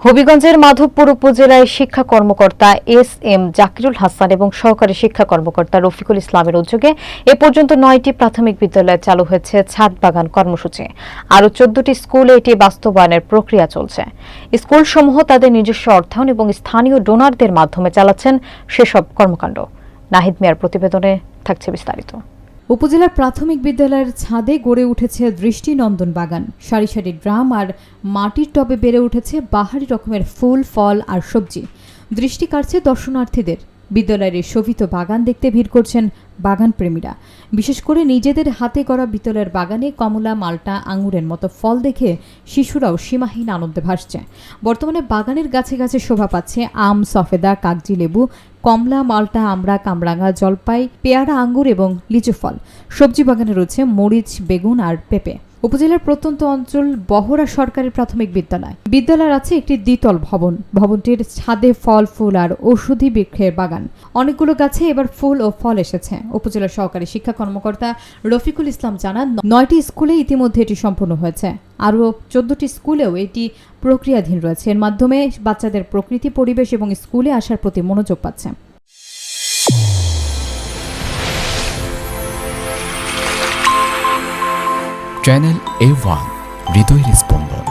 হবিগঞ্জের মাধবপুর উপজেলায় শিক্ষা কর্মকর্তা এস.এম. জাকিরুল হাসান এবং সহকারী শিক্ষা কর্মকর্তা রফিকুল ইসলামের উদ্যোগে এ পর্যন্ত 9টি প্রাথমিক বিদ্যালয়ে চালু হয়েছে ছাদ বাগান কর্মসূচি। আরও 14টি স্কুলে এটি বাস্তবায়নের প্রক্রিয়া চলছে। স্কুলসমূহ তাদের নিজস্ব অর্থায়ন এবং স্থানীয় ডোনারদের মাধ্যমে চালাচ্ছেন সেসব কর্মকাণ্ড। নাহিদ মিয়ার প্রতিবেদনে থাকছে বিস্তারিত। উপজেলার প্রাথমিক বিদ্যালয়ের ছাদে গড়ে উঠেছে দৃষ্টিনন্দন বাগান। সারি সারি ড্রাম আর মাটির টবে বেড়ে উঠেছে বাহারি রকমের ফুল, ফল আর সবজি। দৃষ্টি কাড়ছে দর্শনার্থীদের। বিদ্যালয়ের এই শোভিত বাগান দেখতে ভিড় করছেন বাগান প্রেমীরা। বিশেষ করে নিজেদের হাতে গড়া বিদ্যালয়ের বাগানে কমলা, মাল্টা, আঙুরের মতো ফল দেখে শিশুরাও সীমাহীন আনন্দে ভাসছে। বর্তমানে বাগানের গাছে গাছে শোভা পাচ্ছে আম, সফেদা, কাগজি লেবু, কমলা, মাল্টা, আমড়া, কামরাঙা, জলপাই, পেয়ারা, আঙ্গুর এবং লিচু ফল। সবজি বাগানে রয়েছে মরিচ, বেগুন আর পেঁপে। উপজেলার প্রত্যন্ত অঞ্চল বহরা সরকারি প্রাথমিক বিদ্যালয়। বিদ্যালয়ের আছে একটি দ্বিতল ভবন। ভবনটির ছাদে ফল, ফুল আর ঔষধি বৃক্ষের বাগান। অনেকগুলো গাছে এবার ফুল ও ফল এসেছে। উপজেলা সহকারী শিক্ষা কর্মকর্তা রফিকুল ইসলাম জানান, 9টি স্কুলে ইতিমধ্যে এটি সম্পন্ন হয়েছে। আরও 14টি স্কুলেও এটি প্রক্রিয়াধীন রয়েছে। এর মাধ্যমে বাচ্চাদের প্রকৃতি, পরিবেশ এবং স্কুলে আসার প্রতি মনোযোগ পাচ্ছে। চ্যানেল A1 হৃদয়ের স্পন্দন।